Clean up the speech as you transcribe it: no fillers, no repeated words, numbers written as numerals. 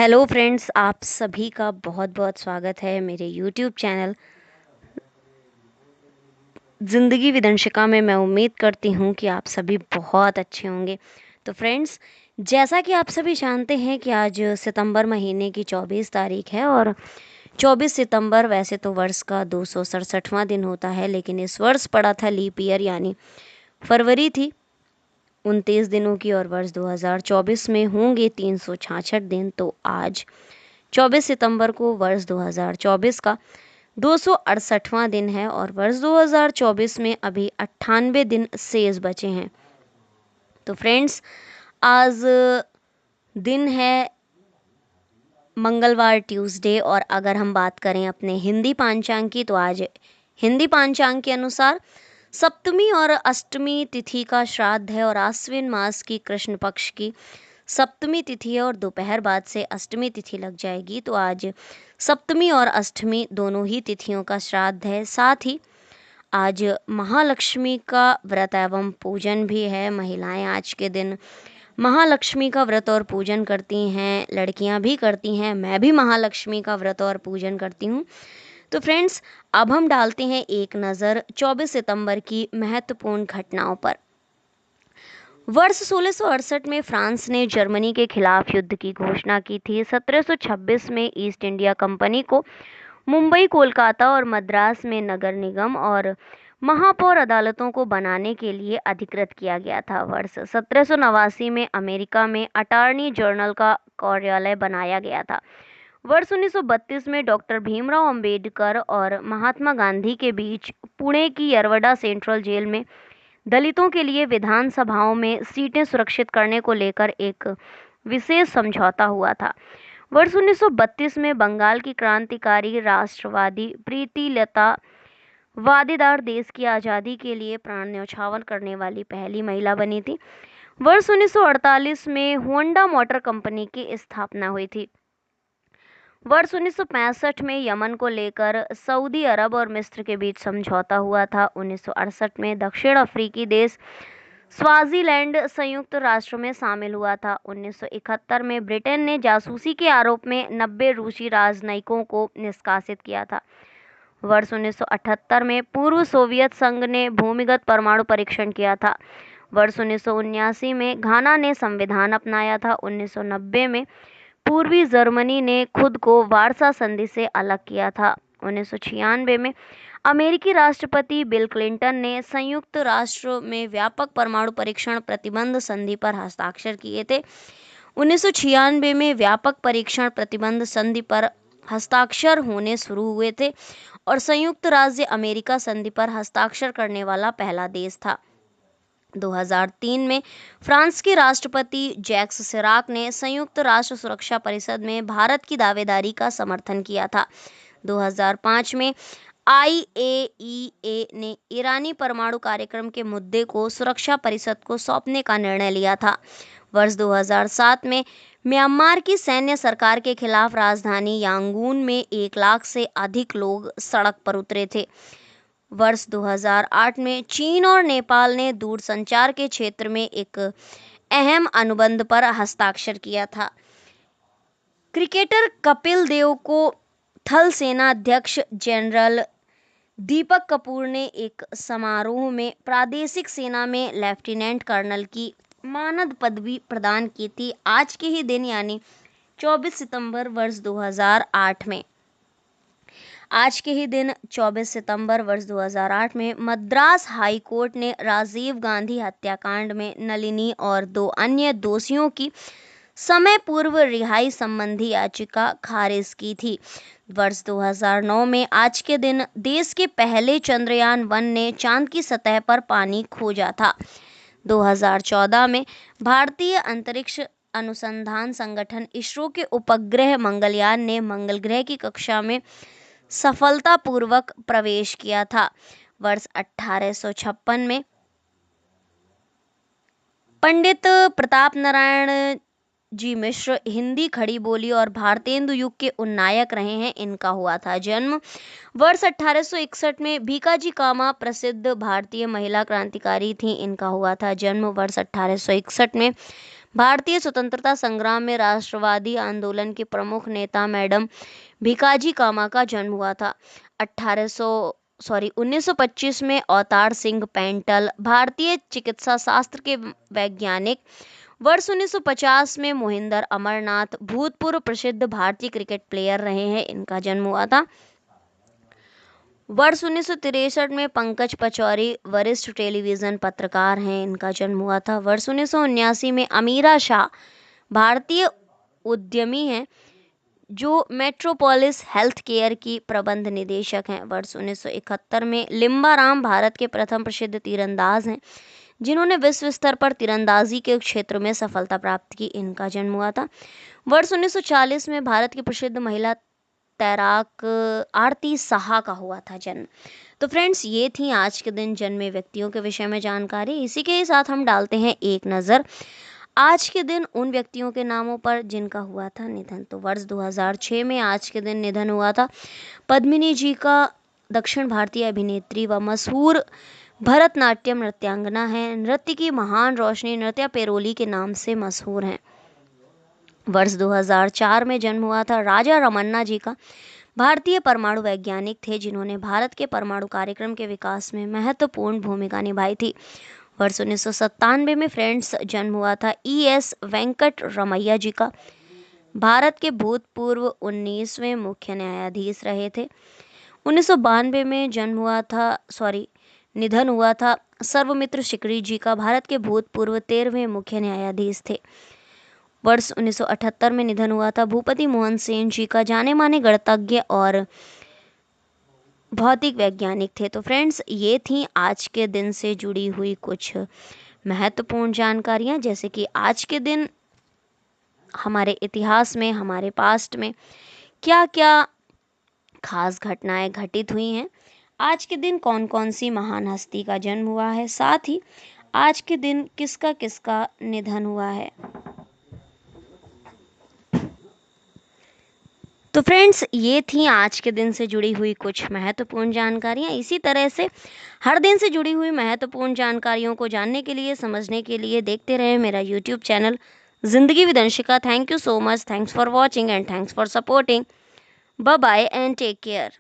Hello friends, आप सभी का बहुत बहुत स्वागत है मेरे यूट्यूब चैनल ज़िंदगी विदंशिका में। मैं उम्मीद करती हूँ कि आप सभी बहुत अच्छे होंगे। तो फ्रेंड्स, जैसा कि आप सभी जानते हैं कि आज सितंबर महीने की 24 तारीख है और 24 सितंबर वैसे तो वर्ष का 267वां दिन होता है, लेकिन इस वर्ष पड़ा था लीप ईयर, यानी फरवरी थी 29 दिनों की, और वर्ष 2024 में होंगे 366 दिन। तो आज 24 सितंबर को वर्ष 2024 का 268वां दिन है और वर्ष 2024 में अभी 98 दिन शेष बचे हैं। तो फ्रेंड्स, आज दिन है मंगलवार, ट्यूसडे, और अगर हम बात करें अपने हिंदी पांचांग की, तो आज हिंदी पांचांग के अनुसार सप्तमी और अष्टमी तिथि का श्राद्ध है और आश्विन मास की कृष्ण पक्ष की सप्तमी तिथि है और दोपहर बाद से अष्टमी तिथि लग जाएगी। तो आज सप्तमी और अष्टमी दोनों ही तिथियों का श्राद्ध है। साथ ही आज महालक्ष्मी का व्रत एवं पूजन भी है। महिलाएं आज के दिन महालक्ष्मी का व्रत और पूजन करती हैं, लड़कियां भी करती हैं। मैं भी महालक्ष्मी का व्रत और पूजन करती हूँ। तो फ्रेंड्स, अब हम डालते हैं एक नज़र 24 सितंबर की महत्वपूर्ण घटनाओं पर। वर्ष 1668 में फ्रांस ने जर्मनी के खिलाफ युद्ध की घोषणा की थी। 1726 में ईस्ट इंडिया कंपनी को मुंबई, कोलकाता और मद्रास में नगर निगम और महापौर अदालतों को बनाने के लिए अधिकृत किया गया था। वर्ष 1789 में अमेरिका में अटॉर्नी जनरल का कार्यालय बनाया गया था। वर्ष 1932 में डॉक्टर भीमराव अंबेडकर और महात्मा गांधी के बीच पुणे की यरवड़ा सेंट्रल जेल में दलितों के लिए विधानसभाओं में सीटें सुरक्षित करने को लेकर एक विशेष समझौता हुआ था। वर्ष 1932 में बंगाल की क्रांतिकारी राष्ट्रवादी प्रीतिलता वादेदार देश की आज़ादी के लिए प्राण न्यौछावर करने वाली पहली महिला बनी थी। वर्ष 1948 में होंडा मोटर कंपनी की स्थापना हुई थी। वर्ष 1965 में यमन को लेकर सऊदी अरब और मिस्र के बीच समझौता हुआ था। 1968 में दक्षिण अफ्रीकी देश स्वाजीलैंड संयुक्त राष्ट्र में शामिल हुआ था। 1971 में ब्रिटेन ने जासूसी के आरोप में 90 रूसी राजनयिकों को निष्कासित किया था। वर्ष 1978 में पूर्व सोवियत संघ ने भूमिगत परमाणु परीक्षण किया था। वर्ष 1979 में घाना ने संविधान अपनाया था। 1990 में पूर्वी जर्मनी ने खुद को वारसा संधि से अलग किया था। 1996 में अमेरिकी राष्ट्रपति बिल क्लिंटन ने संयुक्त राष्ट्र में व्यापक परमाणु परीक्षण प्रतिबंध संधि पर हस्ताक्षर किए थे। 1996 में व्यापक परीक्षण प्रतिबंध संधि पर हस्ताक्षर होने शुरू हुए थे और संयुक्त राज्य अमेरिका संधि पर हस्ताक्षर करने वाला पहला देश था। 2003 में फ्रांस के राष्ट्रपति जैक्स शिराक ने संयुक्त राष्ट्र सुरक्षा परिषद में भारत की दावेदारी का समर्थन किया था। 2005 में IAEA ने ईरानी परमाणु कार्यक्रम के मुद्दे को सुरक्षा परिषद को सौंपने का निर्णय लिया था। वर्ष 2007 में म्यांमार की सैन्य सरकार के खिलाफ राजधानी यांगून में 1 लाख से अधिक लोग सड़क पर उतरे थे। वर्ष 2008 में चीन और नेपाल ने दूरसंचार के क्षेत्र में एक अहम अनुबंध पर हस्ताक्षर किया था। क्रिकेटर कपिल देव को थल सेना अध्यक्ष जनरल दीपक कपूर ने एक समारोह में प्रादेशिक सेना में लेफ्टिनेंट कर्नल की मानद पदवी प्रदान की थी। आज के ही दिन यानी 24 सितंबर वर्ष 2008 में आज के ही दिन 24 सितंबर वर्ष 2008 में मद्रास हाई कोर्ट ने राजीव गांधी हत्याकांड में नलिनी और 2 अन्य दोषियों की समय पूर्व रिहाई संबंधी याचिका खारिज की थी। वर्ष 2009 में आज के दिन देश के पहले चंद्रयान 1 ने चांद की सतह पर पानी खोजा था। 2014 में भारतीय अंतरिक्ष अनुसंधान संगठन इसरो के उपग्रह मंगलयान ने मंगल ग्रह की कक्षा में सफलतापूर्वक प्रवेश किया था। वर्ष 1856 में पंडित प्रताप नारायण जी मिश्र हिंदी खड़ी बोली और भारतेंदु युग के उन्नायक रहे हैं, इनका हुआ था जन्म। वर्ष 1861 में भीकाजी कामा प्रसिद्ध भारतीय महिला क्रांतिकारी थी, इनका हुआ था जन्म। वर्ष 1861 में भारतीय स्वतंत्रता संग्राम में राष्ट्रवादी आंदोलन के प्रमुख नेता मैडम भिकाजी कामा का जन्म हुआ था। 1925 में अवतार सिंह पैंटल भारतीय चिकित्सा शास्त्र के वैज्ञानिक। वर्ष 1950 में मोहिंदर अमरनाथ भूतपूर्व प्रसिद्ध भारतीय क्रिकेट प्लेयर रहे हैं, इनका जन्म हुआ था। वर्ष 1963 में पंकज पचौरी वरिष्ठ टेलीविजन पत्रकार हैं, इनका जन्म हुआ था। वर्ष 1979 में अमीरा शाह भारतीय उद्यमी हैं जो मेट्रोपोलिस हेल्थ केयर की प्रबंध निदेशक हैं। वर्ष 1971 में लिम्बा राम भारत के प्रथम प्रसिद्ध तीरंदाज हैं जिन्होंने विश्व स्तर पर तीरंदाजी के क्षेत्र में सफलता प्राप्त की, इनका जन्म हुआ था। वर्ष 1940 में भारत की प्रसिद्ध महिला तैराक आरती साहा का हुआ था जन्म। तो फ्रेंड्स, ये थी आज के दिन जन्मे व्यक्तियों के विषय में जानकारी। इसी के साथ हम डालते हैं एक नज़र आज के दिन उन व्यक्तियों के नामों पर जिनका हुआ था निधन। तो वर्ष 2006 में आज के दिन निधन हुआ था पद्मिनी जी का। दक्षिण भारतीय अभिनेत्री व मशहूर भरतनाट्यम नृत्यांगना है। नृत्य की महान रोशनी नृत्या पेरोली के नाम से मशहूर हैं। वर्ष 2004 में जन्म हुआ था राजा रमन्ना जी का। भारतीय परमाणु वैज्ञानिक थे जिन्होंने भारत के परमाणु कार्यक्रम के विकास में महत्वपूर्ण भूमिका निभाई थी। वर्ष 1997 में फ्रेंड्स जन्म हुआ था ES वेंकट रमैया जी का। भारत के भूतपूर्व 19वें मुख्य न्यायाधीश रहे थे। 1992 में निधन हुआ था सर्वमित्र शिकरी जी का। भारत के भूतपूर्व 13वें मुख्य न्यायाधीश थे। वर्ष 1978 में निधन हुआ था भूपति मोहन सेन जी का। जाने माने गणितज्ञ और भौतिक वैज्ञानिक थे। तो फ्रेंड्स, ये थी आज के दिन से जुड़ी हुई कुछ महत्वपूर्ण जानकारियाँ, जैसे कि आज के दिन हमारे इतिहास में, हमारे पास्ट में क्या क्या खास घटनाएं घटित हुई हैं, आज के दिन कौन कौन सी महान हस्ती का जन्म हुआ है, साथ ही आज के दिन किसका किसका निधन हुआ है। तो फ्रेंड्स, ये थी आज के दिन से जुड़ी हुई कुछ महत्वपूर्ण जानकारियाँ। इसी तरह से हर दिन से जुड़ी हुई महत्वपूर्ण जानकारियों को जानने के लिए, समझने के लिए देखते रहें मेरा यूट्यूब चैनल जिंदगी with Anshika. Thank you so much, thanks for watching and thanks for supporting. Bye bye and take care.